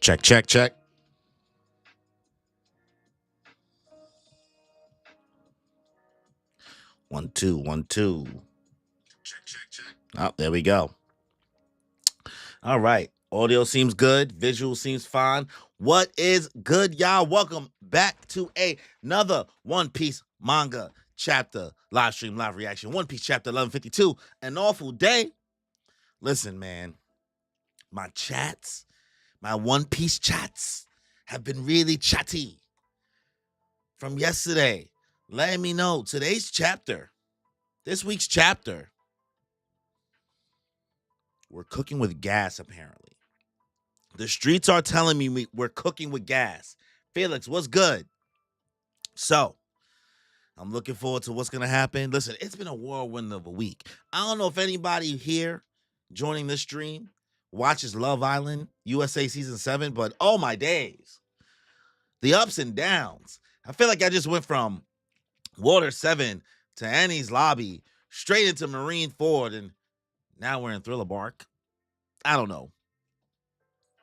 Check, check, check. 1 2 1 2. Oh, there we go. All right. Audio seems good. Visual seems fine. What is good, y'all? Welcome back to another One Piece Manga Chapter live stream, live reaction. One Piece Chapter 1152. An awful day. Listen, man, my chats, my One Piece chats have been really chatty from yesterday. Letting me know today's chapter, this week's chapter, we're cooking with gas, apparently. The streets are telling me we're cooking with gas. Felix, what's good? So, I'm looking forward to what's going to happen. Listen, it's been a whirlwind of a week. I don't know if anybody here joining this stream watches Love Island USA Season 7, but oh my days. The ups and downs. I feel like I just went from Water 7 to Annie's Lobby straight into Marine Ford, and now we're in Thriller Bark. I don't know.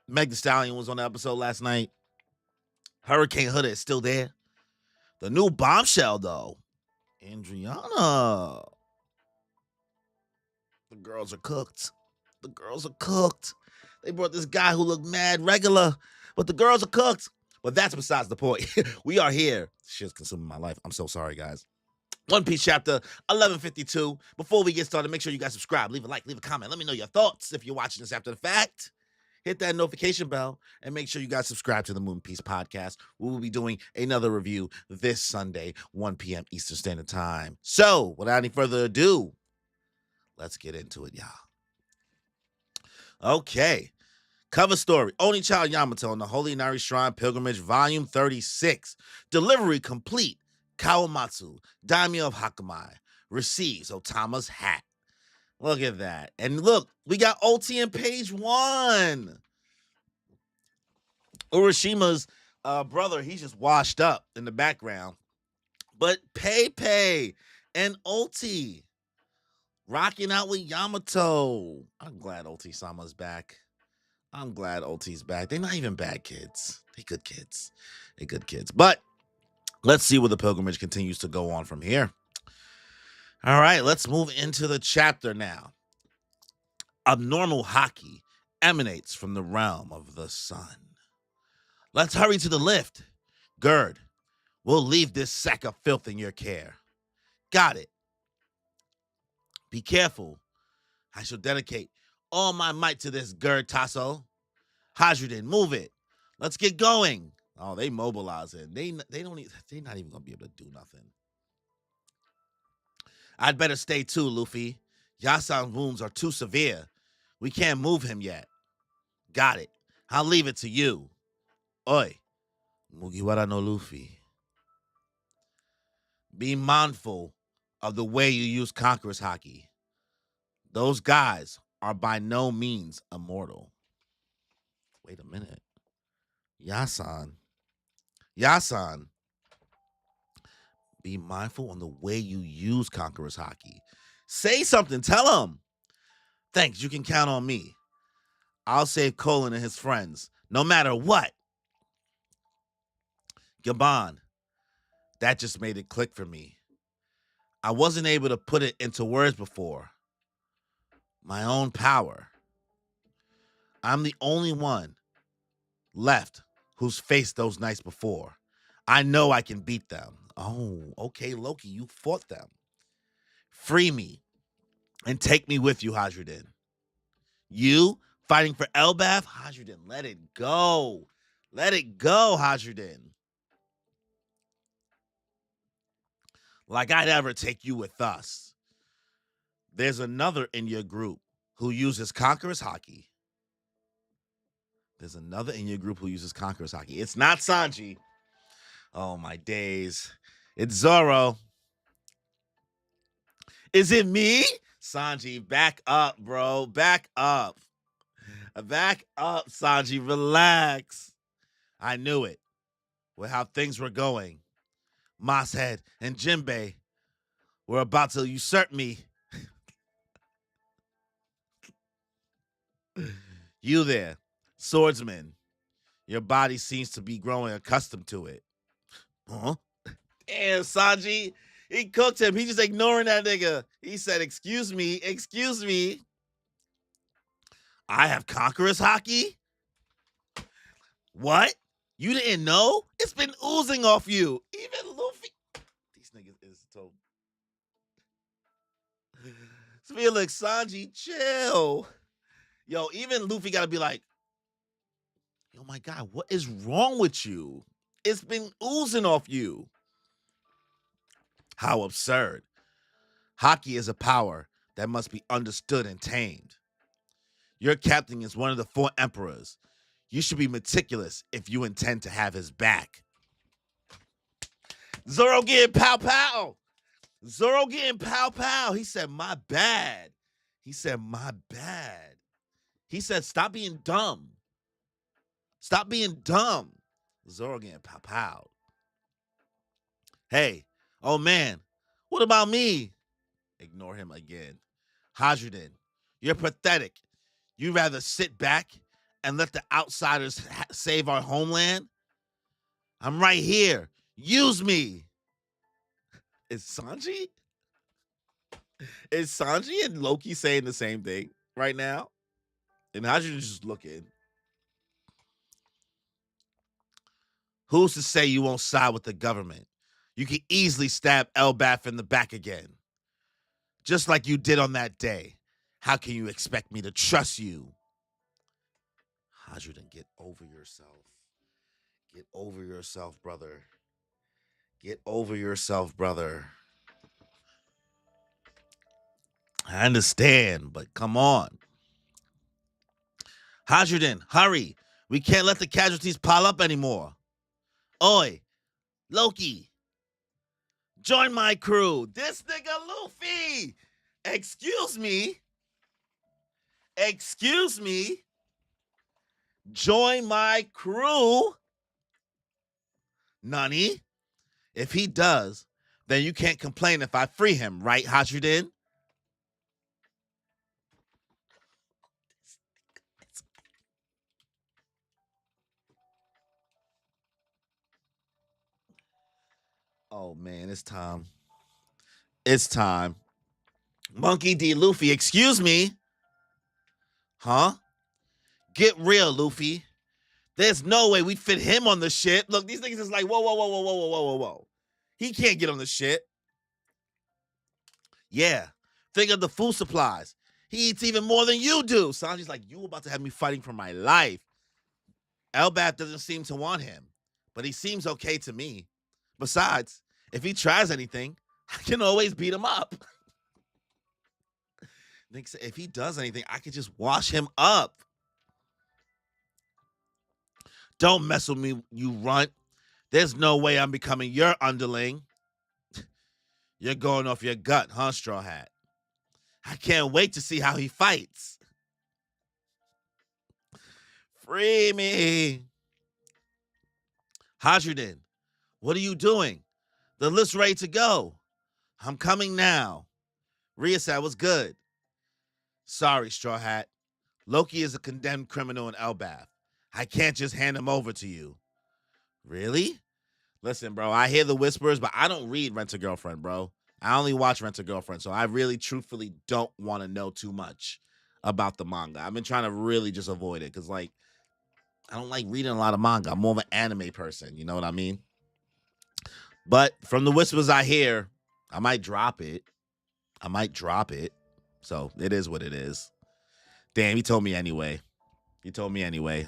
Meg Thee Stallion was on the episode last night. Hurricane Hood is still there. The new bombshell, though, Andriana. The girls are cooked. The girls are cooked. They brought this guy who looked mad regular, but the girls are cooked. But that's besides the point. We are here. Shit's consuming my life. I'm so sorry, guys. One Piece Chapter 1152. Before we get started, make sure you guys subscribe, leave a like, leave a comment. Let me know your thoughts if you're watching this after the fact. Hit that notification bell and make sure you guys subscribe to the Moon Piece Podcast. We will be doing another review this Sunday, 1 p.m. Eastern Standard Time. So, without any further ado, let's get into it, y'all. Okay. Cover story. Onichild Yamato on the Holy Inari Shrine Pilgrimage, Volume 36. Delivery complete. Kawamatsu, Daimyo of Hakamai, receives Otama's hat. Look at that. And look, we got OT in page 1. Urashima's brother, he's just washed up in the background. But Pepe and OT rocking out with Yamato. I'm glad OT-sama's back. I'm glad OT's back. They're not even bad kids. They good kids. They good kids. But let's see where the pilgrimage continues to go on from here. All right, let's move into the chapter now. Abnormal haki emanates from the realm of the sun. Let's hurry to the lift. Gerd, we'll leave this sack of filth in your care. Got it. Be careful. I shall dedicate all my might to this, Gerd Tasso. Hajrudin, move it. Let's get going. Oh, they mobilize it. They're not even gonna be able to do nothing. I'd better stay too, Luffy. Yasan's wounds are too severe. We can't move him yet. Got it. I'll leave it to you. Oi, Mugiwara no Luffy. Be mindful of the way you use Conqueror's haki. Those guys are by no means immortal. Wait a minute. Yasan. Be mindful on the way you use Conqueror's haki. Say something. Tell him. Thanks. You can count on me. I'll save Colin and his friends, no matter what. Gabon. That just made it click for me. I wasn't able to put it into words before. My own power. I'm the only one left who's faced those nights before. I know I can beat them. Oh, okay, Loki, you fought them. Free me and take me with you, Hajrudin. You fighting for ELBAPH? Hajrudin, let it go. Let it go, Hajrudin. Like I'd ever take you with us. There's another in your group who uses Conqueror's haki. There's another in your group who uses Conqueror's haki. It's not Sanji. Oh, my days. It's Zoro. Is it me? Sanji, back up, bro. Back up. Back up, Sanji. Relax. I knew it. With how things were going. Mosshead and Jinbei were about to usurp me. You there, swordsman. Your body seems to be growing accustomed to it. Huh? Damn, Sanji. He cooked him. He just ignoring that nigga. He said, excuse me, excuse me. I have conqueror's hockey? What? You didn't know? It's been oozing off you. Even Luffy. These niggas is so. Felix, Sanji, chill. Yo, even Luffy gotta be like, oh my God, what is wrong with you? It's been oozing off you. How absurd. Hockey is a power that must be understood and tamed. Your captain is one of the 4 emperors. You should be meticulous if you intend to have his back. Zoro getting pow pow. Zoro getting pow pow. He said, my bad. He said, my bad. He said, stop being dumb. Stop being dumb. Zoro getting pow pow. Hey, oh man, what about me? Ignore him again. Hajuden, you're pathetic. You rather sit back and let the outsiders save our homeland? I'm right here. Use me. Is Sanji and Loki saying the same thing right now? And Hajuden's just looking. Who's to say you won't side with the government? You can easily stab ELBAPH in the back again. Just like you did on that day. How can you expect me to trust you? Hajuden, get over yourself. Get over yourself, brother. Get over yourself, brother. I understand, but come on. Hajuden, hurry. We can't let the casualties pile up anymore. Oi, Loki, join my crew. This nigga Luffy. Excuse me. Excuse me. Join my crew. Nani? If he does, then you can't complain if I free him, right, Hajuden? Oh, man, it's time. It's time. Monkey D. Luffy, excuse me. Huh? Get real, Luffy. There's no way we fit him on the ship. Look, these niggas is like, whoa, whoa, whoa, whoa, whoa, whoa, whoa, whoa. He can't get on the ship. Yeah. Think of the food supplies. He eats even more than you do. Sanji's like, you about to have me fighting for my life. ELBAPH doesn't seem to want him, but he seems okay to me. Besides, if he tries anything, I can always beat him up. If he does anything, I could just wash him up. Don't mess with me, you runt. There's no way I'm becoming your underling. You're going off your gut, huh, Straw Hat? I can't wait to see how he fights. Free me. Hajuden, what are you doing? The list's ready to go. I'm coming now. Rhea said, what's good? Sorry, Straw Hat. Loki is a condemned criminal in ELBAPH. I can't just hand him over to you. Really? Listen, bro, I hear the whispers, but I don't read Rent-A-Girlfriend, bro. I only watch Rent-A-Girlfriend, so I really, truthfully don't want to know too much about the manga. I've been trying to really just avoid it because, like, I don't like reading a lot of manga. I'm more of an anime person, you know what I mean? But from the whispers I hear, I might drop it. So it is what it is. Damn, he told me anyway. I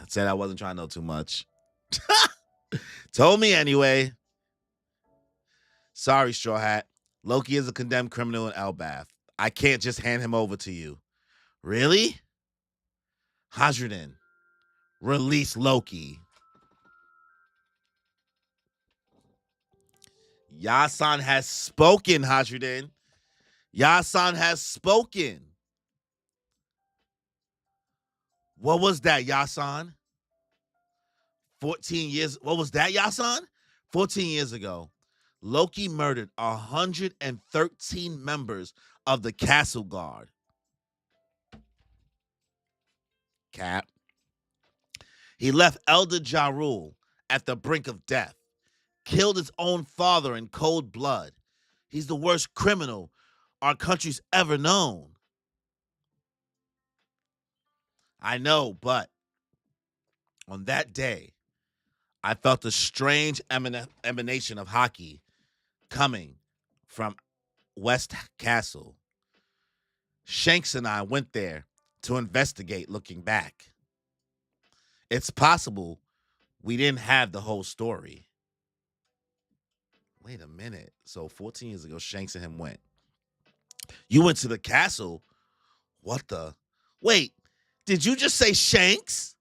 said I wasn't trying to know too much. Told me anyway. Sorry, Straw Hat. Loki is a condemned criminal in ELBAPH. I can't just hand him over to you. Really? Hajuden, release Loki. Yasan has spoken, Hajuden. Yasan has spoken. What was that, Yasan? 14 years. What was that, Yasan? 14 years ago, Loki murdered 113 members of the Castle Guard. Cap. He left Elder Ja Rule at the brink of death, killed his own father in cold blood. He's the worst criminal our country's ever known. I know, but on that day, I felt a strange emanation of hockey coming from West Castle. Shanks and I went there to investigate looking back. It's possible we didn't have the whole story. Wait a minute. So 14 years ago, Shanks and him went. You went to the castle? What the? Wait, did you just say Shanks?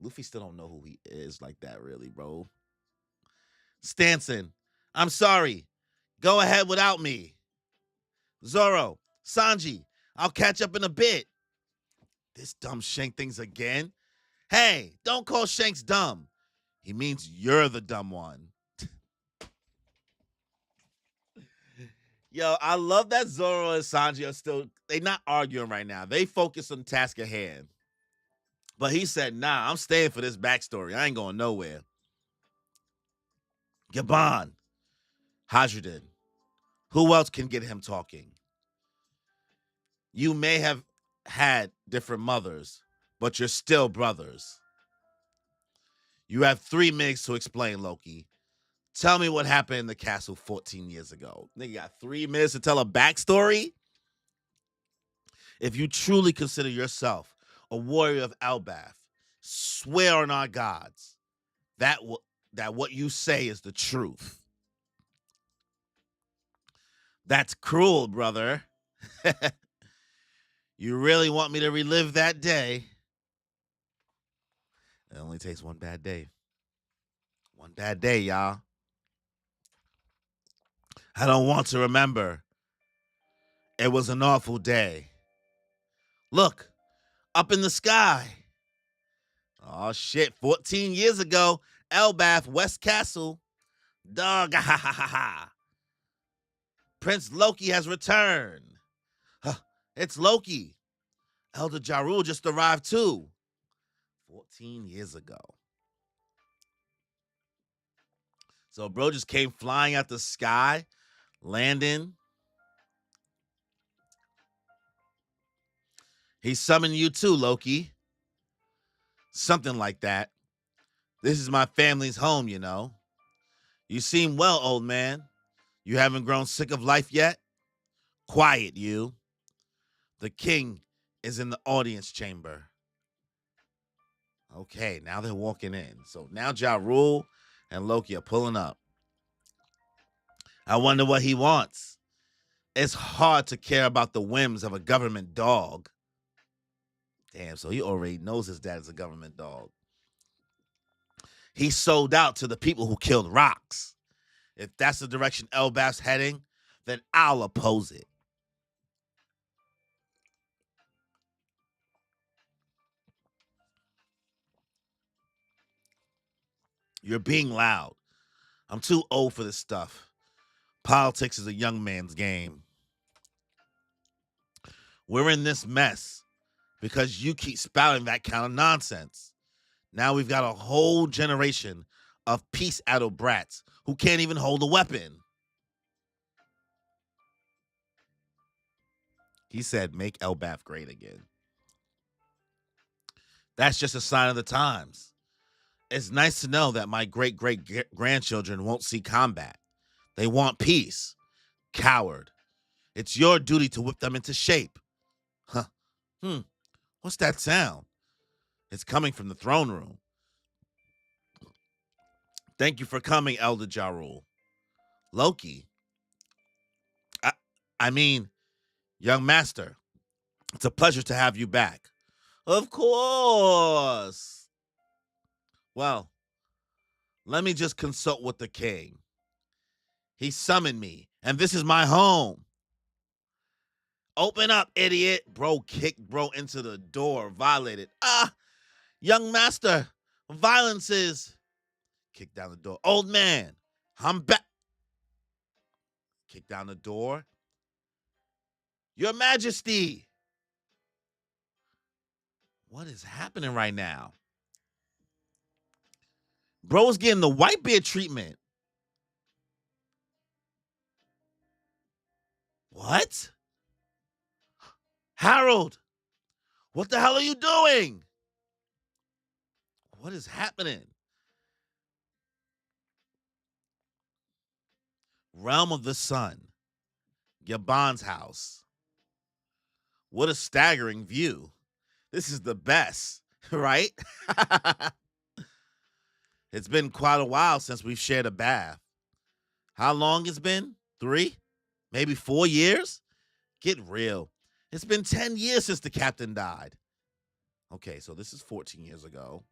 Luffy still don't know who he is like that, really, bro. Stanson, I'm sorry. Go ahead without me. Zoro, Sanji, I'll catch up in a bit. This dumb Shank things again? Hey, don't call Shanks dumb. He means you're the dumb one. Yo, I love that Zoro and Sanji are still, they not arguing right now. They focus on the task at hand. But he said, nah, I'm staying for this backstory. I ain't going nowhere. Gabon, Hajridin, who else can get him talking? You may have had different mothers, but you're still brothers. You have 3 minutes to explain, Loki. Tell me what happened in the castle 14 years ago. Nigga got 3 minutes to tell a backstory? If you truly consider yourself a warrior of ELBAPH, swear on our gods that what you say is the truth. That's cruel, brother. You really want me to relive that day? It only takes one bad day. One bad day, y'all. I don't want to remember. It was an awful day. Look, up in the sky. Oh, shit. 14 years ago, ELBAPH, West Castle. Dog, ha ha ha ha. Prince Loki has returned. Huh, it's Loki. Elder Ja Rule just arrived too. 14 years ago. So bro just came flying out the sky, landing. He summoned you too, Loki. Something like that. This is my family's home, you know. You seem well, old man. You haven't grown sick of life yet? Quiet, you. The king is in the audience chamber. Okay, now they're walking in. So now Ja Rule and Loki are pulling up. I wonder what he wants. It's hard to care about the whims of a government dog. Damn, so he already knows his dad is a government dog. He sold out to the people who killed Rocks. If that's the direction ELBAPH's heading, then I'll oppose it. You're being loud. I'm too old for this stuff. Politics is a young man's game. We're in this mess because you keep spouting that kind of nonsense. Now we've got a whole generation of peace-addled brats who can't even hold a weapon. He said, make ELBAPH great again. That's just a sign of the times. It's nice to know that my great-great-grandchildren won't see combat. They want peace. Coward. It's your duty to whip them into shape. Huh. What's that sound? It's coming from the throne room. Thank you for coming, Elder Ja Rule. Loki. I mean, young master, it's a pleasure to have you back. Of course. Well, let me just consult with the king. He summoned me, and this is my home. Open up, idiot. Bro kicked bro into the door, violated. Young master, violence is. Kick down the door. Old man, I'm back. Kick down the door. Your Majesty. What is happening right now? Bro was getting the white beard treatment. What? Harold, what the hell are you doing? What is happening? Realm of the Sun. Gabon's house. What a staggering view. This is the best, right? It's been quite a while since we've shared a bath. How long it's been? 3? Maybe 4 years? Get real. It's been 10 years since the captain died. Okay, so this is 14 years ago.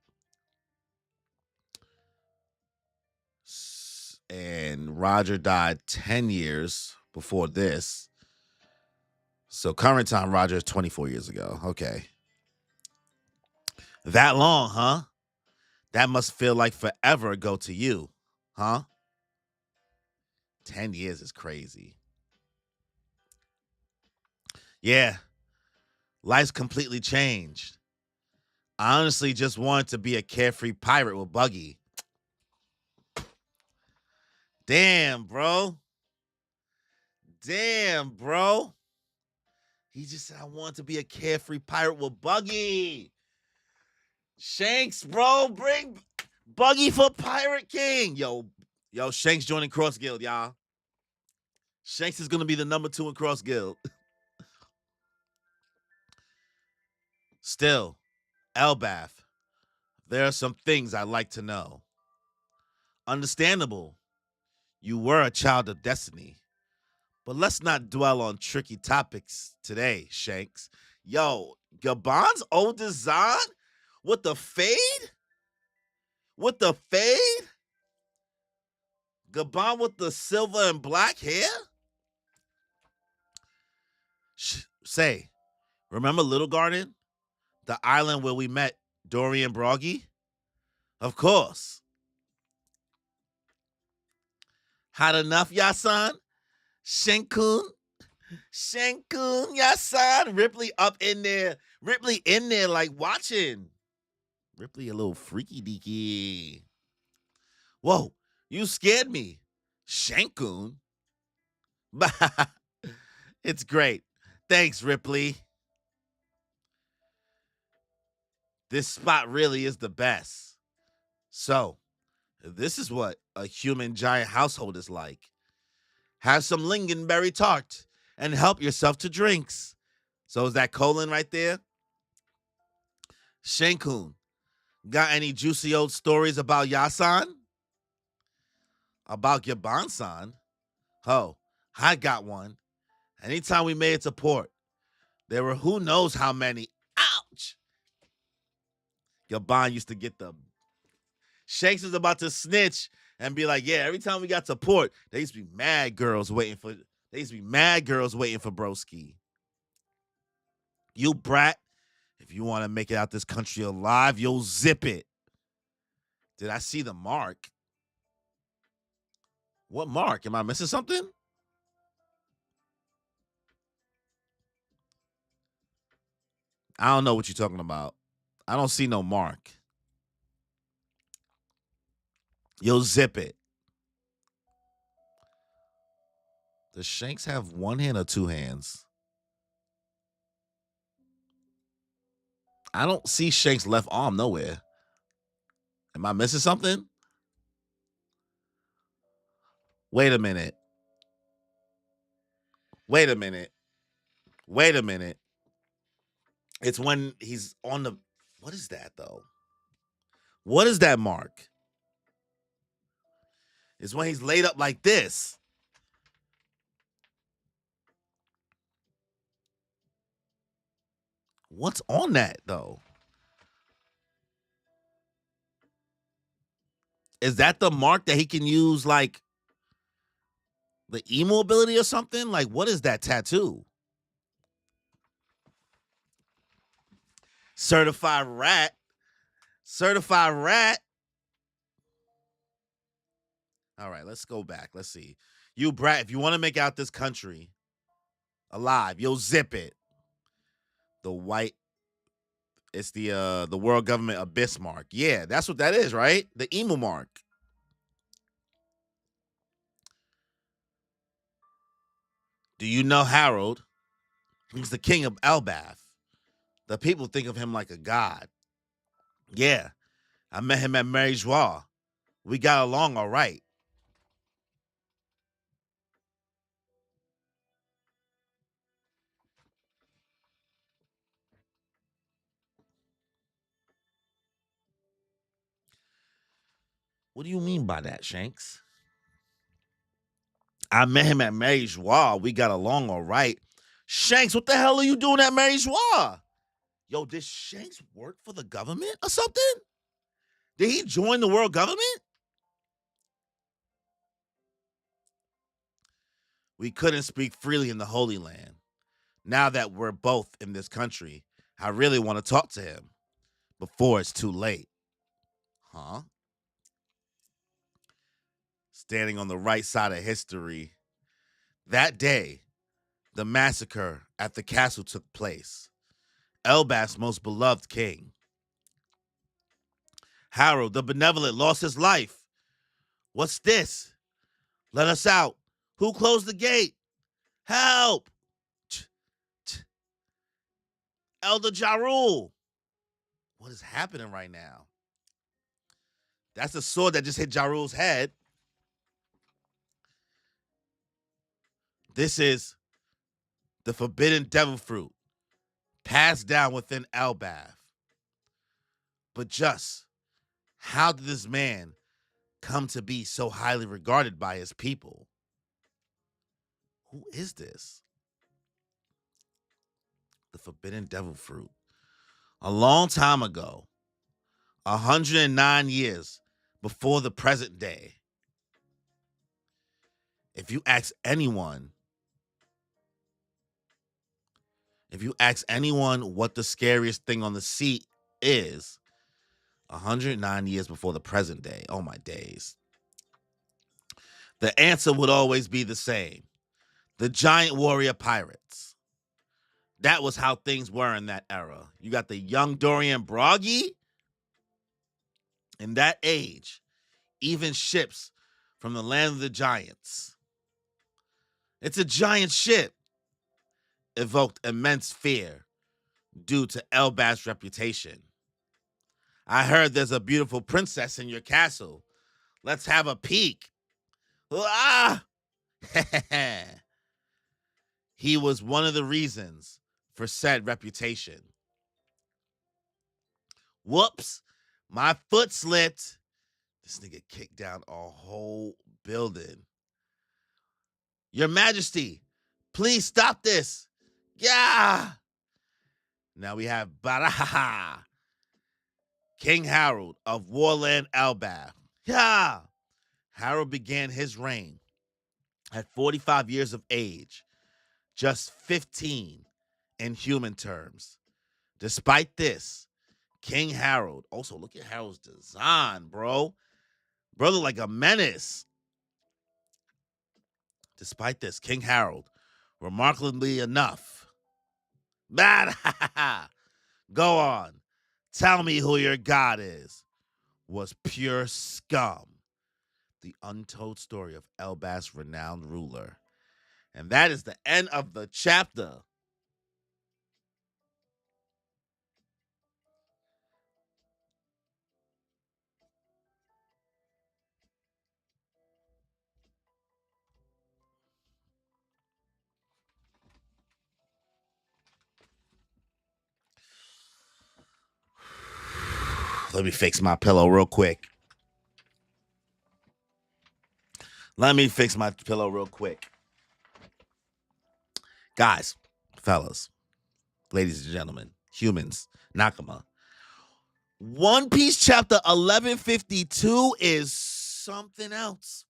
And Roger died 10 years before this. So current time, Roger is 24 years ago. Okay. That long, huh? That must feel like forever ago to you, huh? 10 years is crazy. Yeah, life's completely changed. I honestly just wanted to be a carefree pirate with Buggy. Damn, bro. Damn, bro. He just said, I want to be a carefree pirate with Buggy. Shanks, bro. Bring Buggy for Pirate King. Yo, Shanks joining Cross Guild, y'all. Shanks is going to be the number 2 in Cross Guild. Still, ELBAPH, there are some things I'd like to know. Understandable. You were a child of destiny. But let's not dwell on tricky topics today, Shanks. Yo, Gabon's old design with the fade? With the fade? Gabon with the silver and black hair? Say, remember Little Garden? The island where we met Dorian Broggy? Of course. Hot enough, Yasan? Shankun? Shankun, Yasan? Ripley up in there. Ripley in there like watching. Ripley a little freaky deaky. Whoa, you scared me. Shankun? It's great. Thanks, Ripley. This spot really is the best. So, this is what a human giant household is like. Have some lingonberry tart and help yourself to drinks. So is that colon right there? Shankun, got any juicy old stories about Yasan? About Gabon-san? Oh, I got one. Anytime we made it to port, there were who knows how many. Ouch! Gabon used to get the. Shanks is about to snitch and be like, yeah, every time we got to port, there used to be mad girls waiting for. There used to be mad girls waiting for broski. You brat, if you want to make it out this country alive, you'll zip it. Did I see the mark? What mark? Am I missing something? I don't know what you're talking about. I don't see no mark. You'll zip it. Does Shanks have one hand or two hands? I don't see Shanks' left arm nowhere. Am I missing something? Wait a minute. Wait a minute. Wait a minute. It's when he's on the. What is that, though? What is that mark? It's when he's laid up like this. What's on that, though? Is that the mark that he can use, like, the emo ability or something? Like, what is that tattoo? Certified rat. Certified rat. All right, let's go back. Let's see. You brat, if you want to make out this country alive, you'll zip it. The white It's the world government abyss mark. Yeah, that's what that is, right? The emu mark. Do you know Harold? He's the king of ELBAPH. The people think of him like a god. Yeah, I met him at Mary Joie. We got along all right. What do you mean by that, Shanks? I met him at Mary Joie. We got along all right. Shanks, what the hell are you doing at Mary Joie? Yo, did Shanks work for the government or something? Did he join the world government? We couldn't speak freely in the Holy Land. Now that we're both in this country, I really want to talk to him before it's too late. Huh? Standing on the right side of history. That day, the massacre at the castle took place. ELBAPH's most beloved king, Harold the Benevolent, lost his life. What's this? Let us out. Who closed the gate? Help! Elder Jarul. What is happening right now? That's the sword that just hit Jarul's head. This is the forbidden devil fruit passed down within ELBAPH. But just how did this man come to be so highly regarded by his people? Who is this? The forbidden devil fruit. A long time ago, 109 years before the present day, if you ask anyone what the scariest thing on the seat is, 109 years before the present day, oh my days, the answer would always be the same. The giant warrior pirates. That was how things were in that era. You got the young Dorian Broggy. In that age, even ships from the land of the giants. It's a giant ship. Evoked immense fear due to ELBAPH's reputation. I heard there's a beautiful princess in your castle. Let's have a peek. Ah! He was one of the reasons for said reputation. Whoops, my foot slipped. This nigga kicked down a whole building. Your Majesty, please stop this. Yeah. Now we have Baraha, King Harold of Warland ELBAPH. Yeah. Harold began his reign at 45 years of age, just 15 in human terms. Despite this, King Harold, also look at Harold's design, bro. Brother, like a menace. Despite this, King Harold, remarkably enough, go on, tell me who your god is, was pure scum. The untold story of ELBAPH's renowned ruler. And that is the end of the chapter. Let me fix my pillow real quick. Guys, fellas, ladies and gentlemen, humans, Nakama. One Piece chapter 1152 is something else.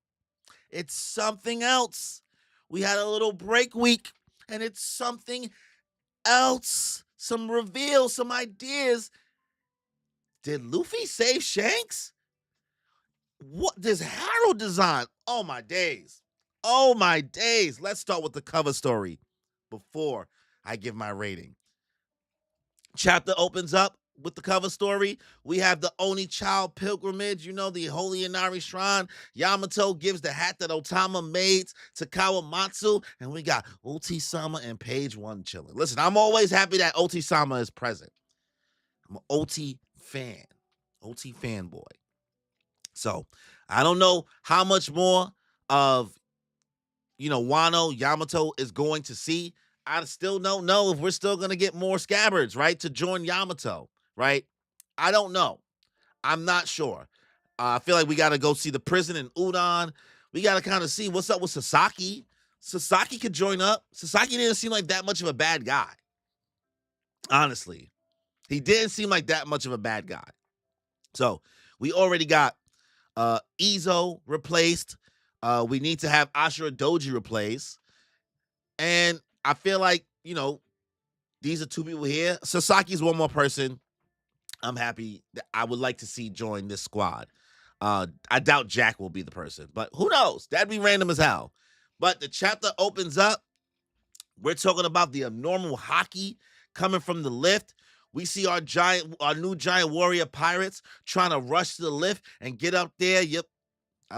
It's something else. We had a little break week, and it's something else. Some reveals, some ideas. Did Luffy save Shanks? What does Harold design? Oh my days. Oh my days. Let's start with the cover story before I give my rating. Chapter opens up with the cover story. We have the Oni Child pilgrimage, the Holy Inari Shrine. Yamato gives the hat that Otama made to Kawamatsu, and we got Oti-sama and Page One chilling. Listen, I'm always happy that Oti-sama is present. I'm an OT fan, OT fanboy. So I don't know how much more of Wano Yamato is going to see. I still don't know if we're still going to get more scabbards, right, to join Yamato, right? I don't know. I'm not sure. I feel like we got to go see the prison in Udon. We got to kind of see what's up with Sasaki. Sasaki could join up. Sasaki didn't seem like that much of a bad guy. Honestly, he didn't seem like that much of a bad guy. So we already got Izo replaced. We need to have Ashura Doji replaced. And I feel like, these are two people here. Sasaki's one more person I'm happy that I would like to see join this squad. I doubt Jack will be the person, but who knows? That'd be random as hell. But the chapter opens up. We're talking about the abnormal hockey coming from the lift. We see our new giant warrior pirates trying to rush to the lift and get up there. Yep.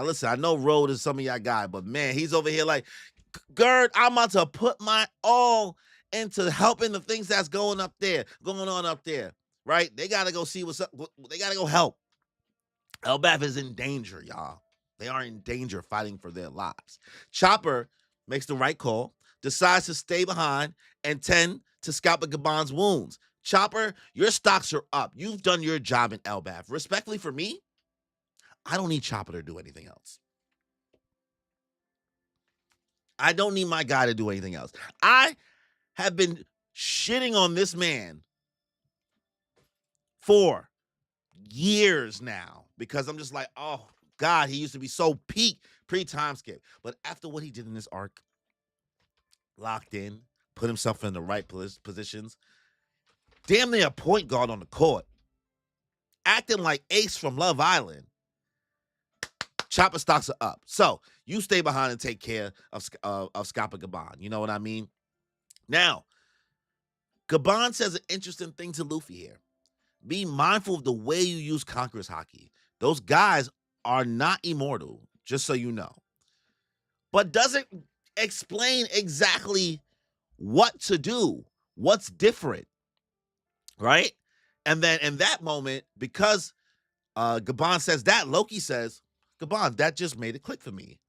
Listen, I know Road is some of y'all guy, but man, he's over here like, Gerd, I'm about to put my all into helping the things that's going on up there, right? They got to go see what's up. They got to go help. ELBAPH is in danger, y'all. They are in danger fighting for their lives. Chopper makes the right call, decides to stay behind and tend to Scalpa Gaban's wounds. Chopper, your stocks are up. You've done your job in ELBAPH. Respectfully for me, I don't need Chopper to do anything else. I don't need my guy to do anything else. I have been shitting on this man for years now because I'm just like, oh, God, he used to be so peak pre-time skip. But after what he did in this arc, locked in, put himself in the right positions, damn near a point guard on the court, acting like Ace from Love Island, Chopper stocks are up. So you stay behind and take care of Scalpa Gaban. You know what I mean? Now, Gaban says an interesting thing to Luffy here. Be mindful of the way you use Conqueror's Haki. Those guys are not immortal, just so you know. But doesn't explain exactly what to do, what's different, right? And then in that moment, because Gaban says that, Loki says, Gaban, that just made it click for me.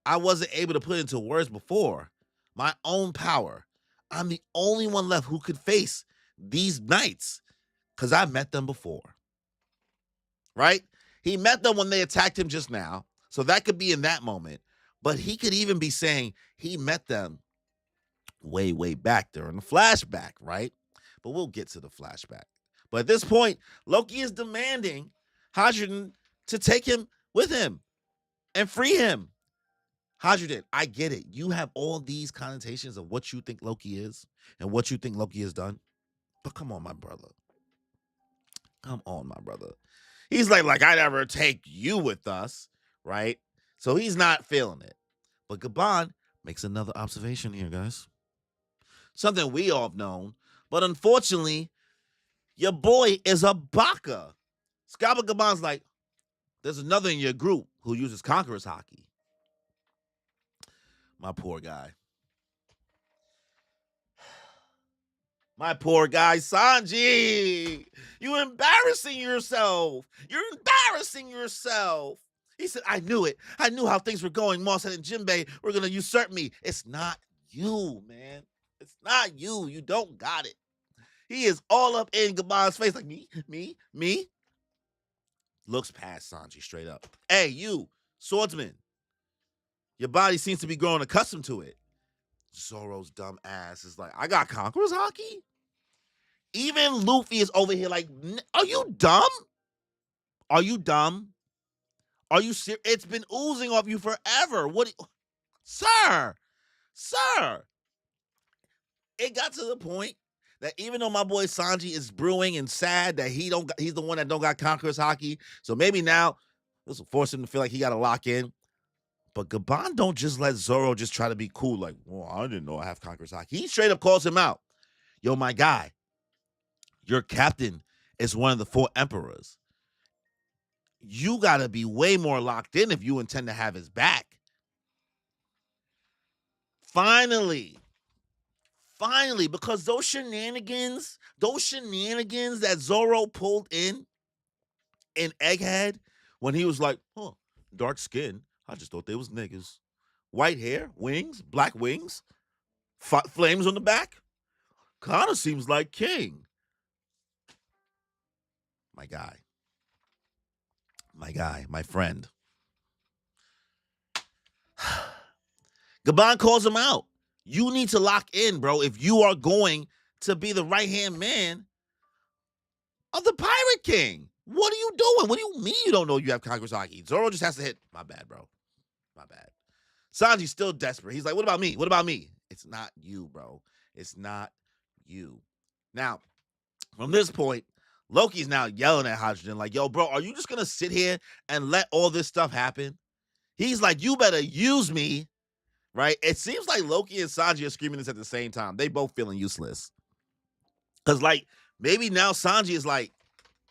I wasn't able to put it into words before. My own power. I'm the only one left who could face these knights because I met them before. Right? He met them when they attacked him just now. So that could be in that moment. But he could even be saying he met them way, way back during the flashback, right? But we'll get to the flashback. But at this point, Loki is demanding Hydrogen to take him with him and free him. Hydrogen, I get it. You have all these connotations of what you think Loki is and what you think Loki has done. But come on, my brother. Come on, my brother. He's like, I never take you with us, right? So he's not feeling it. But Gaban makes another observation here, guys. Something we all have known, but unfortunately, your boy is a baka. Scalpa Gaban's like, there's another in your group who uses Conqueror's Haki. My poor guy. My poor guy, Sanji. You're embarrassing yourself. You're embarrassing yourself. He said, I knew it. I knew how things were going. Moss and Jinbei were going to usurp me. It's not you, man. It's not you. You don't got it. He is all up in Gaban's face like, me. Looks past Sanji straight up. Hey, you, swordsman. Your body seems to be growing accustomed to it. Zoro's dumb ass is like, I got Conqueror's Haki? Even Luffy is over here like, are you dumb? Are you dumb? Are you serious? It's been oozing off you forever. Sir. It got to the point that even though my boy Sanji is brewing and sad that he's the one that don't got Conqueror's Haki, so maybe now this will force him to feel like he got to lock in. But Gaban don't just let Zoro just try to be cool like, well, I didn't know I have Conqueror's Haki. He straight up calls him out. Yo, my guy, your captain is one of the 4 emperors. You got to be way more locked in if you intend to have his back. Finally, because those shenanigans that Zoro pulled in Egghead when he was like, huh, dark skin. I just thought they was niggas. White hair, wings, black wings, flames on the back. Kind of seems like King. My guy, my friend. Gabon calls him out. You need to lock in, bro, if you are going to be the right-hand man of the Pirate King. What are you doing? What do you mean you don't know you have Conqueror's Haki? Zoro just has to hit. My bad, bro. My bad. Sanji's still desperate. He's like, what about me? What about me? It's not you, bro. It's not you. Now, from this point, Loki's now yelling at Hydrogen like, yo, bro, are you just going to sit here and let all this stuff happen? He's like, you better use me, right? It seems like Loki and Sanji are screaming this at the same time. They both feeling useless. Because, like, maybe now Sanji is like,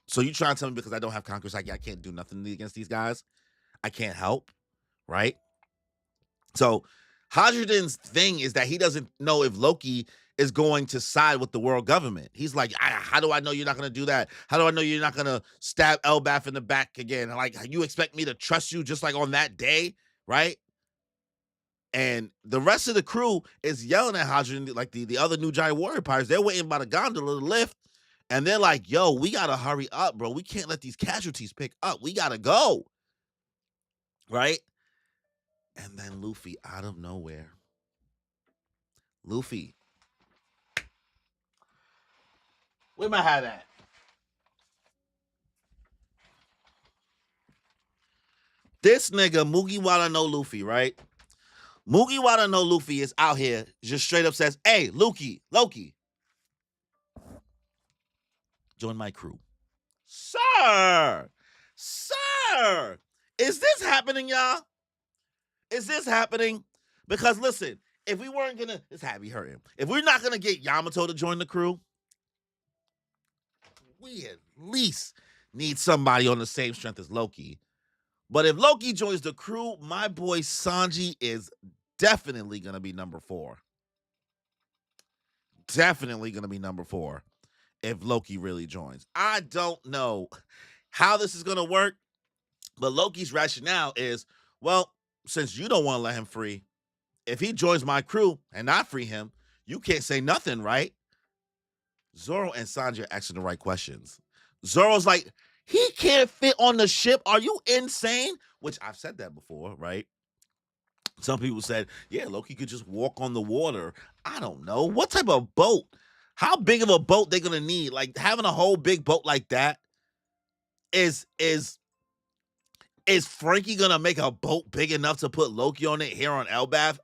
so you trying to tell me because I don't have Conqueror's Haki, I can't do nothing against these guys? I can't help, right? So Hydrogen's thing is that he doesn't know if Loki is going to side with the world government. He's like, how do I know you're not going to do that? How do I know you're not going to stab ELBAPH in the back again? Like, you expect me to trust you just like on that day, right? And the rest of the crew is yelling at Hydrogen, like the other new giant warrior pirates. They're waiting by the gondola to lift, and they're like, yo, we got to hurry up, bro. We can't let these casualties pick up. We got to go, right? And then Luffy, out of nowhere. Luffy. Where my hat at? This nigga, Mugiwara no Luffy, right? Mugiwara no Luffy is out here, just straight up says, hey, Loki, join my crew. Sir! Is this happening, y'all? Is this happening? Because listen, if we weren't gonna, this had me hurting. If we're not gonna get Yamato to join the crew, we at least need somebody on the same strength as Loki. But if Loki joins the crew, my boy Sanji is definitely gonna be number 4. Definitely gonna be number 4 if Loki really joins. I don't know how this is gonna work, but Loki's rationale is, well, since you don't want to let him free, if he joins my crew and not free him, you can't say nothing, right? Zoro and Sanji are asking the right questions. Zoro's like, he can't fit on the ship. Are you insane? Which I've said that before, right? Some people said, yeah, Loki could just walk on the water. I don't know. What type of boat? How big of a boat they gonna need? Like, having a whole big boat like that is Frankie gonna make a boat big enough to put Loki on it here on ELBAPH?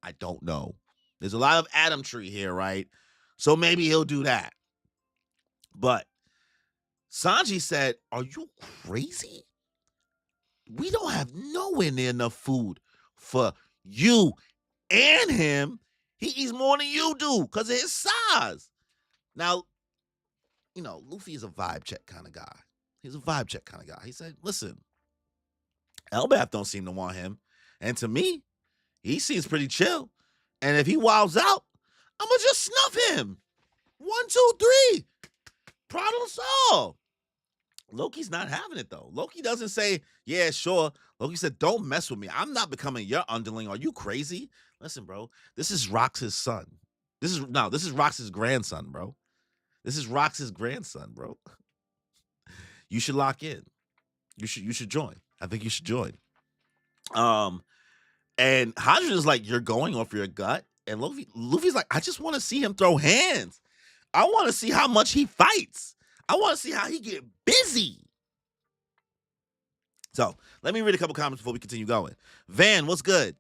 I don't know. There's a lot of Adam Tree here, right? So maybe he'll do that. But Sanji said, are you crazy? We don't have nowhere near enough food for you and him. He eats more than you do because of his size. Now, you know, Luffy is a vibe check kind of guy. He's a vibe check kind of guy. He said, listen, ELBAPH don't seem to want him. And to me, he seems pretty chill. And if he wilds out, I'm going to just snuff him. 1, 2, 3. Problem solved. Loki's not having it, though. Loki doesn't say, yeah, sure. Loki said, don't mess with me. I'm not becoming your underling. Are you crazy? Listen, bro, this is Rox's son. This is Rox's grandson, bro. This is Rox's grandson, bro. You should lock in. You should join. I think you should join. And Hydra is like, you're going off your gut. And Luffy's like, I just want to see him throw hands. I want to see how much he fights. I want to see how he get busy. So let me read a couple comments before we continue going. Van, what's good?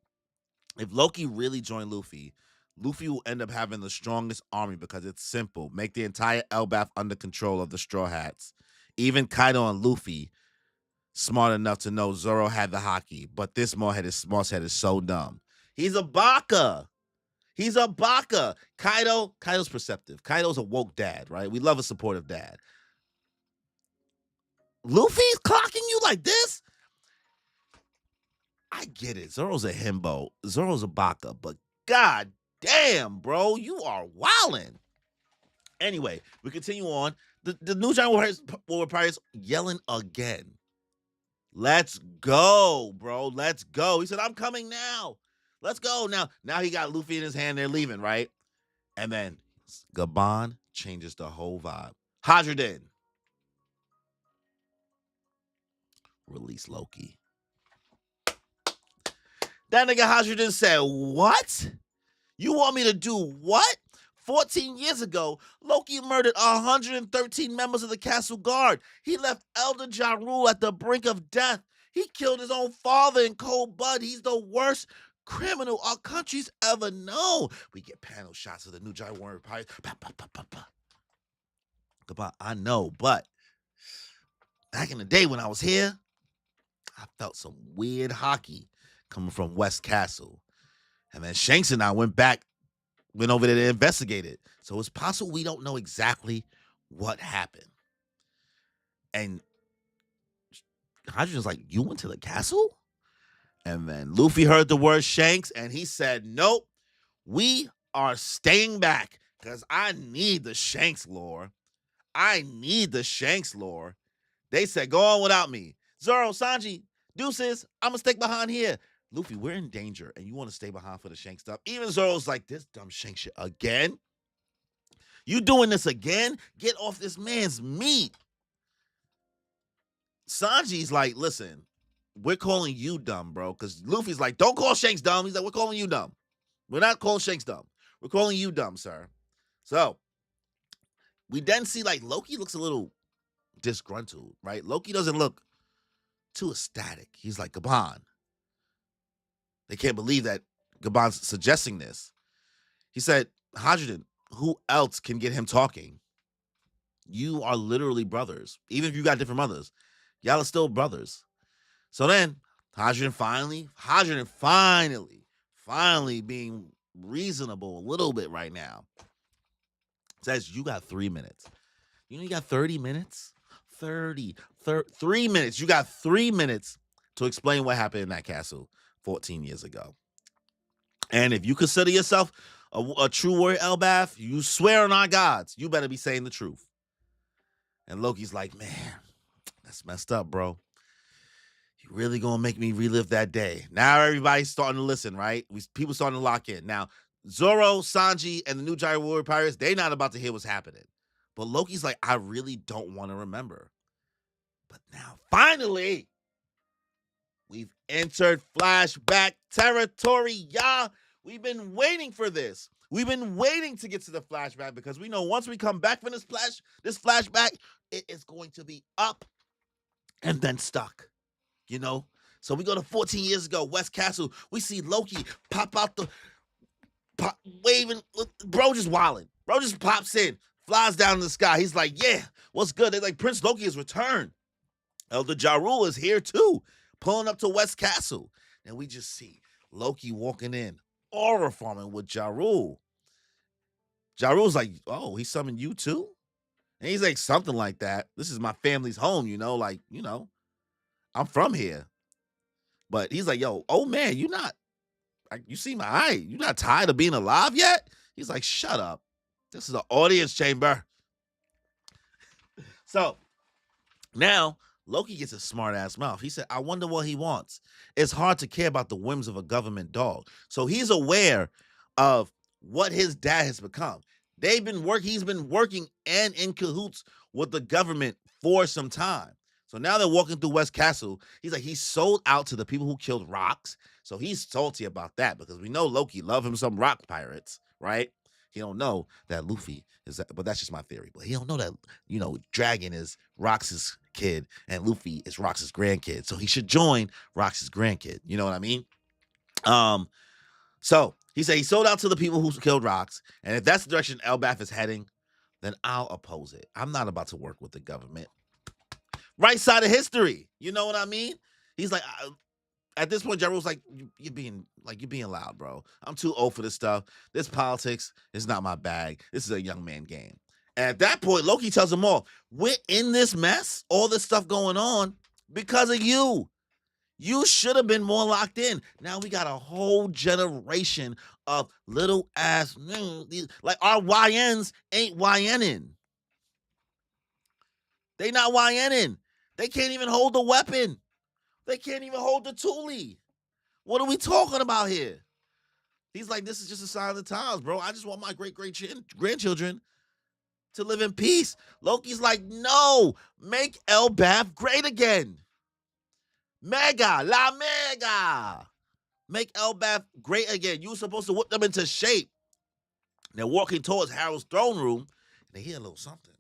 If Loki really joined Luffy, Luffy will end up having the strongest army because it's simple. Make the entire ELBAPH under control of the Straw Hats. Even Kaido and Luffy smart enough to know Zoro had the Haki, but this Mosshead is so dumb. He's a baka. Kaido's perceptive. Kaido's a woke dad, right? We love a supportive dad. Luffy's clocking you like this? I get it. Zoro's a himbo. Zoro's a baka, but god damn, bro, you are wildin'. Anyway, we continue on. The new giant warrior pirates yelling again. Let's go, bro. Let's go. He said, I'm coming now. Let's go. Now he got Luffy in his hand. They're leaving, right? And then Gabon changes the whole vibe. Hydrodin. Release Loki. That nigga Hydrodin said, what? You want me to do what? 14 years ago, Loki murdered 113 members of the castle guard. He left Elder Ja Rule at the brink of death. He killed his own father in cold blood. He's the worst criminal our country's ever known. We get panel shots of the new giant warrior pirates. I know, but back in the day when I was here, I felt some weird hockey coming from West Castle. And then Shanks and I went over there to investigate it. So it's possible we don't know exactly what happened. And Hydrogen's like, you went to the castle? And then Luffy heard the word Shanks, and he said, nope, we are staying back because I need the Shanks lore. I need the Shanks lore. They said, go on without me. Zoro, Sanji, deuces, I'm going to stick behind here. Luffy, we're in danger, and you want to stay behind for the Shanks stuff. Even Zoro's like, this dumb Shanks shit again? You doing this again? Get off this man's meat. Sanji's like, listen, we're calling you dumb, bro. Because Luffy's like, don't call Shanks dumb. He's like, we're calling you dumb. We're not calling Shanks dumb. We're calling you dumb, sir. So we then see like Loki looks a little disgruntled, right? Loki doesn't look too ecstatic. He's like, Gabon. They can't believe that Gabon's suggesting this. He said, Hydrogen, who else can get him talking? You are literally brothers. Even if you got different mothers, y'all are still brothers. So then Hydrogen finally being reasonable a little bit right now, says, you got 3 minutes. You know you got 30 minutes? 3 minutes. You got 3 minutes to explain what happened in that castle 14 years ago. And if you consider yourself a true warrior ELBAPH, you swear on our gods, you better be saying the truth. And Loki's like, man, that's messed up, bro. You really gonna make me relive that day. Now everybody's starting to listen, right? People starting to lock in. Now, Zoro, Sanji, and the new giant warrior pirates, they're not about to hear what's happening. But Loki's like, I really don't want to remember. But now, finally, we've entered flashback territory, y'all. We've been waiting for this. We've been waiting to get to the flashback because we know once we come back from this flashback, it is going to be up and then stuck, you know? So we go to 14 years ago, West Castle. We see Loki pop out waving. Bro just wilding. Bro just pops in, flies down in the sky. He's like, yeah, what's good? They're like, Prince Loki has returned. Elder Ja Rule is here too, pulling up to West Castle. And we just see Loki walking in, aura farming with Ja Rule. Ja Rule's like, oh, he summoned you too? And he's like, something like that. This is my family's home, you know, like, you know, I'm from here. But he's like, yo, oh man, you see my eye. You not tired of being alive yet? He's like, shut up. This is an audience chamber. So now Loki gets a smart ass mouth. He said, I wonder what he wants. It's hard to care about the whims of a government dog. So he's aware of what his dad has become. He's been working and in cahoots with the government for some time. So now they're walking through West Castle. He's like, he's sold out to the people who killed rocks. So he's salty about that because we know Loki love him some rock pirates, right? He don't know that Luffy is, but that's just my theory. But he don't know that, you know, Dragon is Rox's kid and Luffy is Rox's grandkid. So he should join Rox's grandkid. You know what I mean? So he said he sold out to the people who killed rocks. And if that's the direction ELBAPH is heading, then I'll oppose it. I'm not about to work with the government. Right side of history. You know what I mean? He's like, at this point, Ja Rule's like, you're being loud, bro. I'm too old for this stuff. This politics is not my bag. This is a young man game. At that point, Loki tells them all, we're in this mess, all this stuff going on because of you. You should have been more locked in. Now we got a whole generation of little ass, like our YNs ain't YNing. They not YNing. They can't even hold the weapon. They can't even hold the toolie. What are we talking about here? He's like, this is just a sign of the times, bro. I just want my great-grandchildren to live in peace. Loki's like, no, make ELBAPH great again. Mega, la mega. Make ELBAPH great again. You were supposed to whip them into shape. They're walking towards Harold's throne room, and they hear a little something.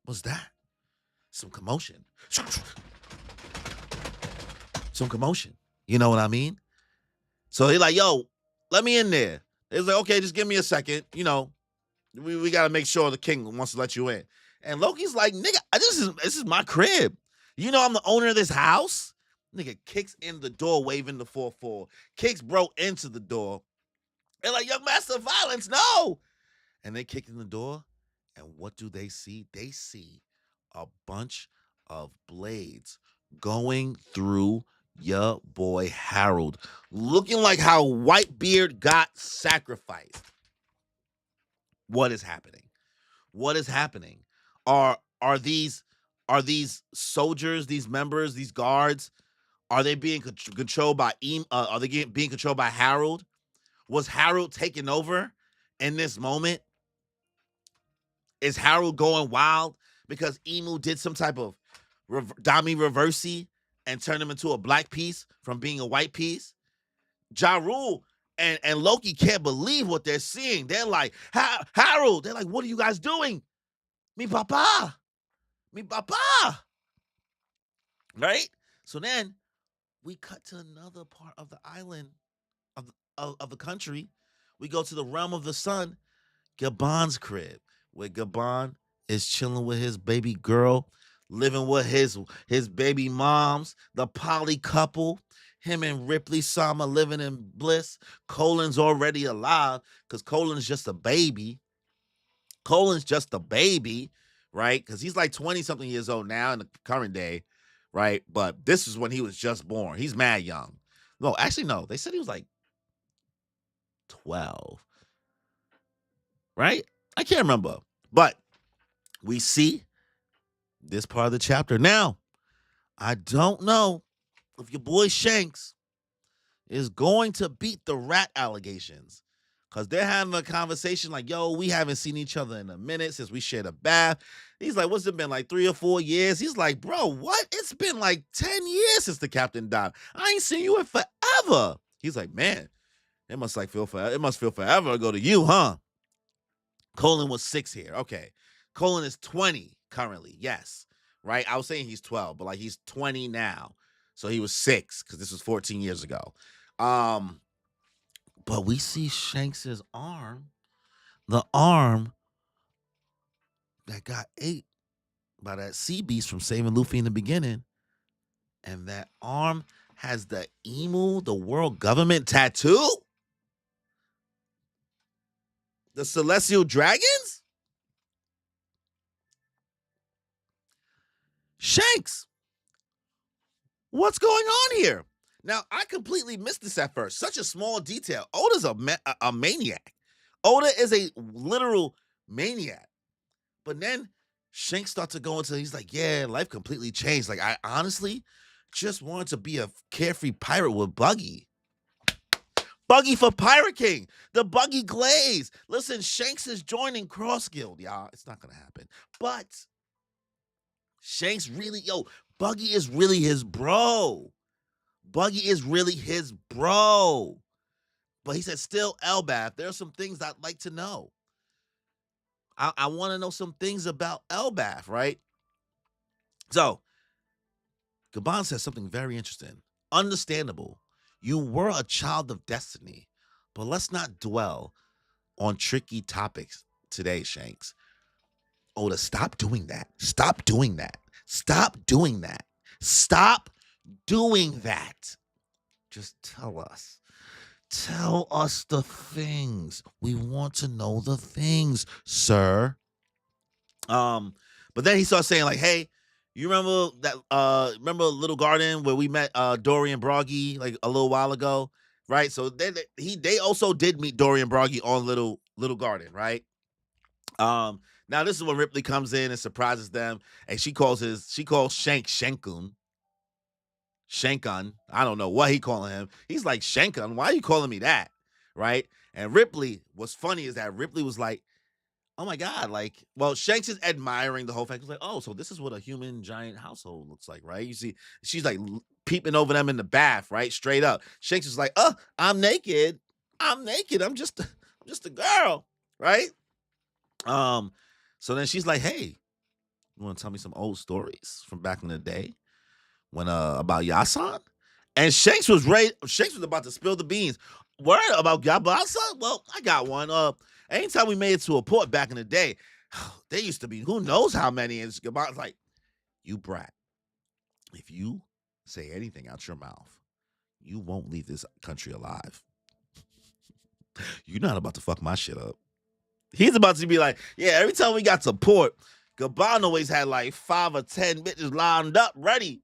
What's that? Some commotion. Some commotion. You know what I mean? So he's like, yo, let me in there. He's like, okay, just give me a second. You know, we got to make sure the king wants to let you in. And Loki's like, nigga, this is my crib. You know I'm the owner of this house? Nigga kicks in the door, waving the 4-4. Kicks bro into the door. They're like, young master of violence, no. And they kick in the door, and what do they see? They see a bunch of blades going through your boy Harold, looking like how Whitebeard got sacrificed. What is happening? What is happening? Are these soldiers, these members, these guards, are they being controlled by are they being controlled by Harold? Was Harold taking over in this moment? Is Harold going wild because Emu did some type of Dami reversey and turned him into a black piece from being a white piece? Ja Rule and Loki can't believe what they're seeing. They're like, Harold, they're like, what are you guys doing? Mi papa. Mi papa. Right? So then we cut to another part of the island of the country. We go to the realm of the sun, Gabon's crib, where Gabon is chilling with his baby girl, living with his baby moms, the poly couple. Him and Ripley Sama living in bliss. Colin's already alive because Colin's just a baby. Colin's just a baby, right? Because he's like 20-something years old now in the current day, right? But this is when he was just born. He's mad young. No, actually, no. They said he was like 12, right? I can't remember. But we see this part of the chapter. Now, I don't know if your boy Shanks is going to beat the rat allegations, because they're having a conversation like, yo, we haven't seen each other in a minute since we shared a bath. He's like, what's it been, like 3 or 4 years? He's like, bro, what? It's been like 10 years since the captain died. I ain't seen you in forever. He's like, man, it must feel forever ago to you, huh? Colin was 6 here. Okay. Colin is 20 currently. Yes. Right? I was saying he's 12, but like he's 20 now. So he was 6 because this was 14 years ago. But we see Shanks's arm, the arm that got ate by that sea beast from saving Luffy in the beginning. And that arm has the emu, the world government tattoo? The celestial dragons? Shanks, what's going on here? Now, I completely missed this at first. Such a small detail. Oda's a maniac. Oda is a literal maniac. But then Shanks starts to go into, he's like, yeah, life completely changed. Like, I honestly just wanted to be a carefree pirate with Buggy. Buggy for Pirate King. The Buggy Glaze. Listen, Shanks is joining Cross Guild, y'all. It's not going to happen. But Shanks really, Buggy is really his bro. Buggy is really his bro. But he said, still, ELBAPH, there are some things I'd like to know. I want to know some things about ELBAPH, right? So, Gabon says something very interesting. Understandable. You were a child of destiny, but let's not dwell on tricky topics today, Shanks. Oda, stop doing that. Stop doing that. Stop doing that. Stop doing that. Just tell us. Tell us the things. We want to know the things, sir. But then he starts saying like, "Hey, you remember that? Remember Little Garden where we met Dorian Broggy like a little while ago, right? So they also did meet Dorian Broggy on Little Garden, right? Now this is when Ripley comes in and surprises them, and she calls Shank Shankun. Shankun. I don't know what he calling him. He's like, Shankun, why are you calling me that? Right? And Ripley, what's funny is that Ripley was like, oh my God, like, well, Shanks is admiring the whole fact. He's like, oh, so this is what a human giant household looks like, right? You see, she's like peeping over them in the bath, right? Straight up. Shanks is like, oh, I'm naked. I'm naked. I'm just a girl, right? So then she's like, hey, you want to tell me some old stories from back in the day when about Yasan? And Shanks was ready. Shanks was about to spill the beans. Word about Yasan? Well, I got one. Anytime we made it to a port back in the day, there used to be who knows how many. And Gaban's like, you brat. If you say anything out your mouth, you won't leave this country alive. You're not about to fuck my shit up. He's about to be like, yeah, every time we got to port, Gaban always had like 5 or 10 bitches lined up, ready.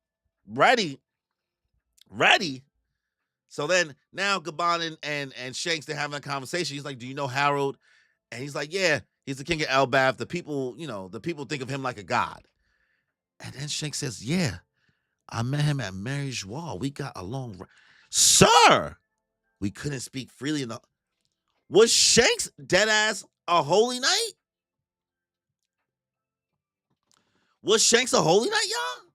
So then now Gaban and Shanks, they're having a conversation. He's like, do you know Harold? And he's like, yeah, he's the king of ELBAPH. The people think of him like a god. And then Shanks says, yeah, I met him at Mary Joie. We got along. Sir, we couldn't speak freely enough. Was Shanks dead ass a holy knight? Was Shanks a holy knight, y'all?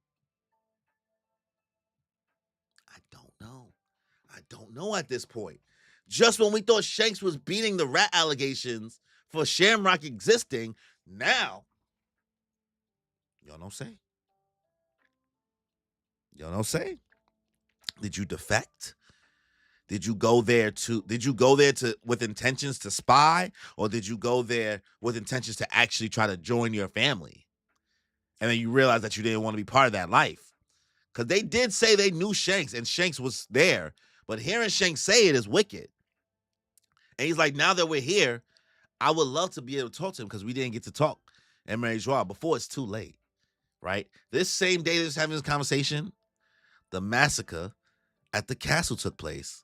I don't know. I don't know at this point. Just when we thought Shanks was beating the rat allegations for Shamrock existing, now, y'all don't say. Y'all don't say. Did you defect? Did you go there with intentions to spy, or did you go there with intentions to actually try to join your family? And then you realize that you didn't want to be part of that life. Because they did say they knew Shanks and Shanks was there, but hearing Shanks say it is wicked. And he's like, now that we're here, I would love to be able to talk to him because we didn't get to talk at Mary Joie before it's too late, right? This same day they're having this conversation, the massacre at the castle took place.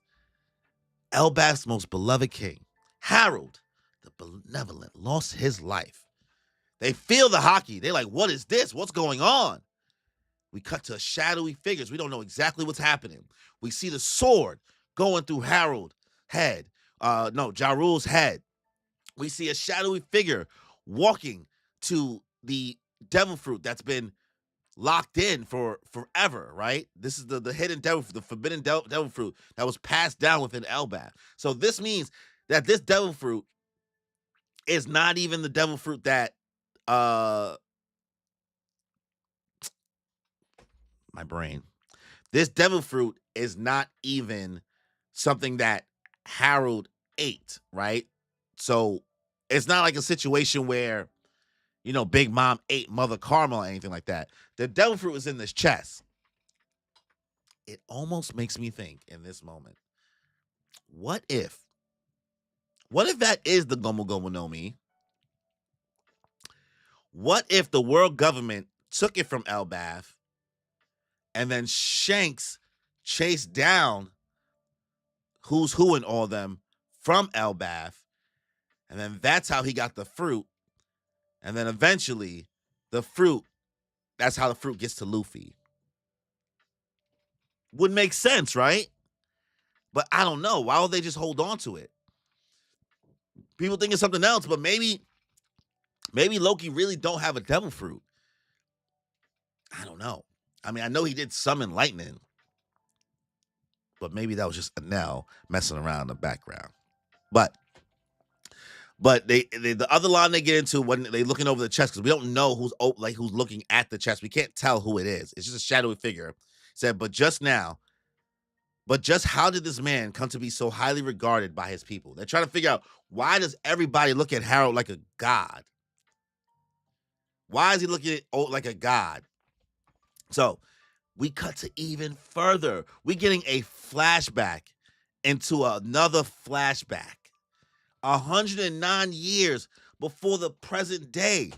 ELBAPH's most beloved king, Harold, the benevolent, lost his life. They feel the hockey. They're like, what is this? What's going on? We cut to shadowy figures. We don't know exactly what's happening. We see the sword going through Harold's head. Ja Rule's head. We see a shadowy figure walking to the devil fruit that's been locked in for forever, right? This is the hidden devil, the forbidden devil fruit that was passed down within ELBAPH. So this means that this devil fruit is not even the devil fruit that my brain. This devil fruit is not even something that Harold ate, right? So it's not like a situation where, Big Mom ate Mother Karma or anything like that. The devil fruit is in this chest. It almost makes me think in this moment, what if that is the Gomu Gomu no Mi? What if the world government took it from ELBAPH and then Shanks chased down who's who in all them from ELBAPH, and then that's how he got the fruit, and then eventually that's how the fruit gets to Luffy. Would make sense, right? But I don't know. Why would they just hold on to it? People think it's something else, but maybe Loki really don't have a devil fruit. I don't know. I mean, I know he did summon lightning, but maybe that was just Enel messing around in the background. But they the other line they get into when they looking over the chest, because we don't know who's looking at the chest. We can't tell who it is. It's just a shadowy figure. Said, but just how did this man come to be so highly regarded by his people? They're trying to figure out, why does everybody look at Harold like a god? Why is he looking at like a god? So we cut to even further. We're getting a flashback into another flashback. 109 years before the present day,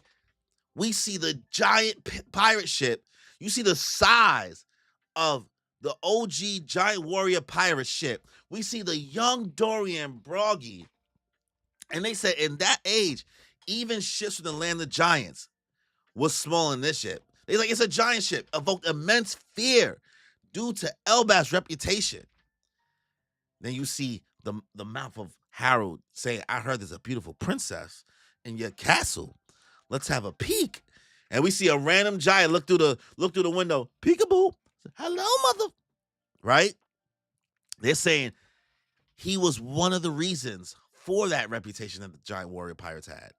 we see the giant pirate ship. You see the size of the OG giant warrior pirate ship. We see the young Dorian Broggy. And they said in that age, even ships from the land of giants was smaller than this ship. They're like, it's a giant ship, evoked immense fear due to ELBAPH's reputation. Then you see the mouth of Harold saying, I heard there's a beautiful princess in your castle. Let's have a peek. And we see a random giant look through the window. Peekaboo. Hello, mother. Right? They're saying he was one of the reasons for that reputation that the giant warrior pirates had.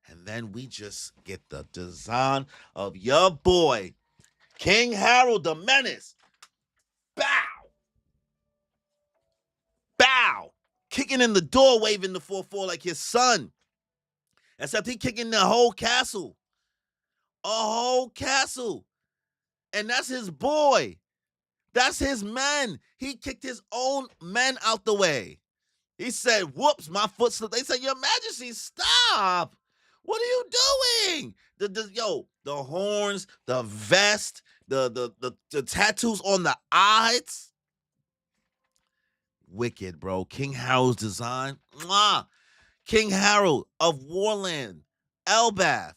And then we just get the design of your boy, King Harold the Menace. Bow. Bow. Kicking in the door, waving the 4-4 like his son. Except he kicking the whole castle. A whole castle. And that's his boy. That's his men. He kicked his own men out the way. He said, whoops, my foot slipped. They said, Your Majesty, stop. What are you doing? The horns, the vest, the tattoos on the eyes. Wicked, bro. King Harold's design. Mwah. King Harold of Warland, ELBAPH.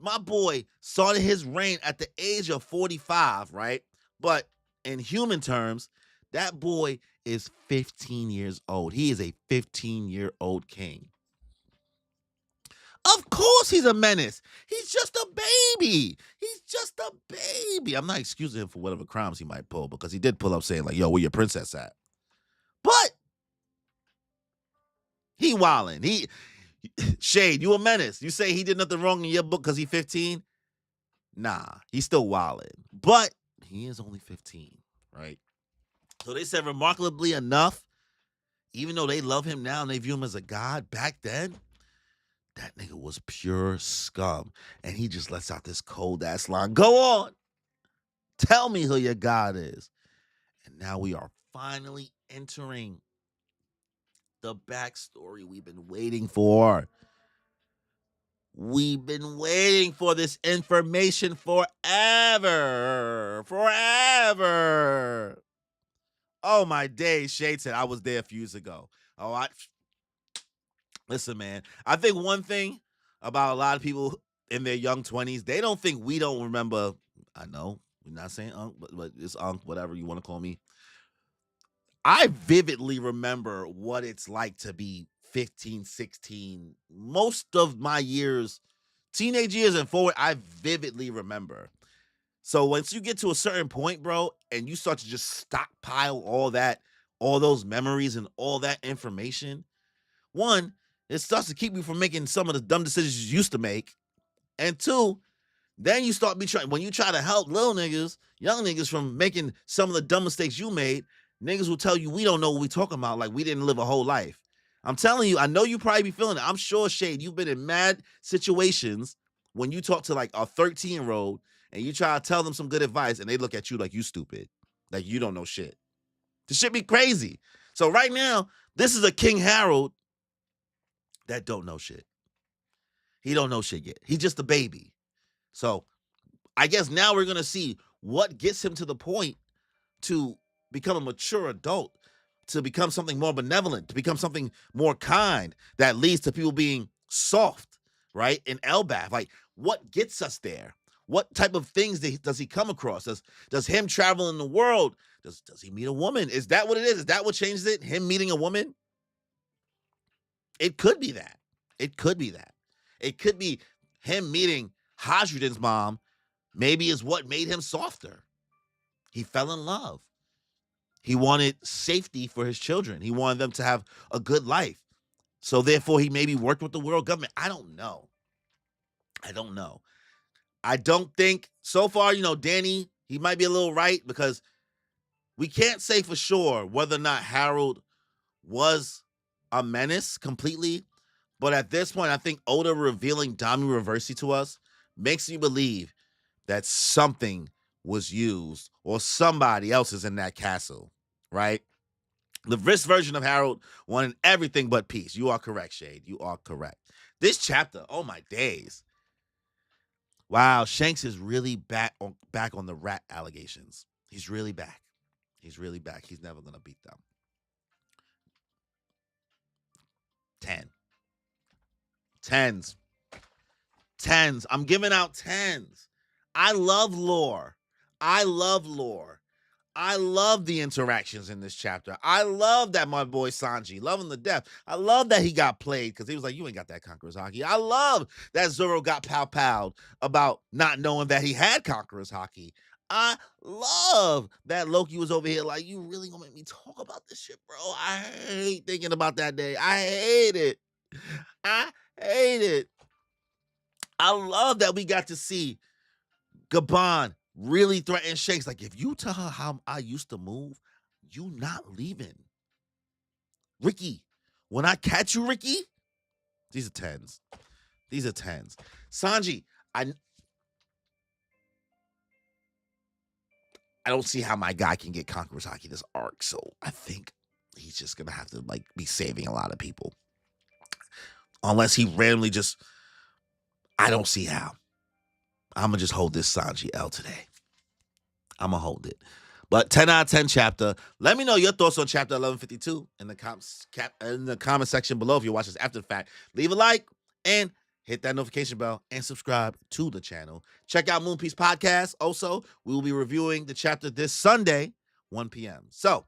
My boy started his reign at the age of 45, right? But in human terms, that boy is 15 years old. He is a 15-year-old king. Of course he's a menace. He's just a baby. He's just a baby. I'm not excusing him for whatever crimes he might pull, because he did pull up saying, like, yo, where your princess at? But he wildin'. Shade, you a menace. You say he did nothing wrong in your book because he's 15? Nah, he's still wildin'. But he is only 15, right? So they said, remarkably enough, even though they love him now and they view him as a god, back then, that nigga was pure scum. And he just lets out this cold-ass line. Go on. Tell me who your god is. And now we are finally entering the backstory we've been waiting for. We've been waiting for this information forever. Forever. Oh, my days. Shade said I was there a few years ago. Oh, listen, man. I think one thing about a lot of people in their young 20s, they don't think we don't remember. I know, we're not saying Unc, but it's Unc, whatever you want to call me. I vividly remember what it's like to be 15, 16. Most of my years, teenage years and forward, I vividly remember. So once you get to a certain point, bro, and you start to just stockpile all those memories and all that information, one, it starts to keep you from making some of the dumb decisions you used to make. And two, then you start when you try to help little niggas, young niggas from making some of the dumb mistakes you made, niggas will tell you we don't know what we talking about, like we didn't live a whole life. I'm telling you, I know you probably be feeling it. I'm sure, Shade, you've been in mad situations when you talk to like a 13-year-old and you try to tell them some good advice and they look at you like you stupid, like you don't know shit. This shit be crazy. So right now, this is a King Harold that don't know shit. He don't know shit yet. He's just a baby. So I guess now we're going to see what gets him to the point to become a mature adult, to become something more benevolent, to become something more kind that leads to people being soft, right? In ELBAPH, like what gets us there? What type of things does he come across? Does him travel in the world, does he meet a woman? Is that what it is? Is that what changes it? Him meeting a woman? It could be that. It could be that. It could be him meeting Hadrian's mom, maybe is what made him softer. He fell in love. He wanted safety for his children. He wanted them to have a good life. So therefore, he maybe worked with the world government. I don't know. I don't think, so far, Danny, he might be a little right, because we can't say for sure whether or not Harold was a menace completely. But at this point, I think Oda revealing Dami Reversi to us makes me believe that something was used or somebody else is in that castle, right? The wrist version of Harold wanted everything but peace. You are correct, Shade. You are correct. This chapter, oh my days. Wow, Shanks is really back on the rat allegations. He's really back. He's really back. He's never gonna beat them. 10. Tens. Tens. I'm giving out tens. I love lore. I love lore. I love the interactions in this chapter. I love that my boy Sanji, love him to death. I love that he got played because he was like, you ain't got that Conqueror's Haki. I love that Zoro got pow-powed about not knowing that he had Conqueror's Haki. I love that Loki was over here like, you really gonna make me talk about this shit, bro? I hate thinking about that day. I hate it. I hate it. I love that we got to see Gabon really threaten Shanks. Like, if you tell her how I used to move, you not leaving. Ricky, when I catch you, Ricky, these are tens. These are tens. Sanji, I don't see how my guy can get Conqueror's Haki this arc, so I think he's just gonna have to like be saving a lot of people. Unless he randomly just, I don't see how. I'm gonna just hold this Sanji L today. I'm gonna hold it. But 10 out of 10 chapter. Let me know your thoughts on chapter 1152 in the comment section below if you watch this after the fact. Leave a like and hit that notification bell and subscribe to the channel. Check out Moon Piece Podcast. Also, we will be reviewing the chapter this Sunday, 1 p.m. So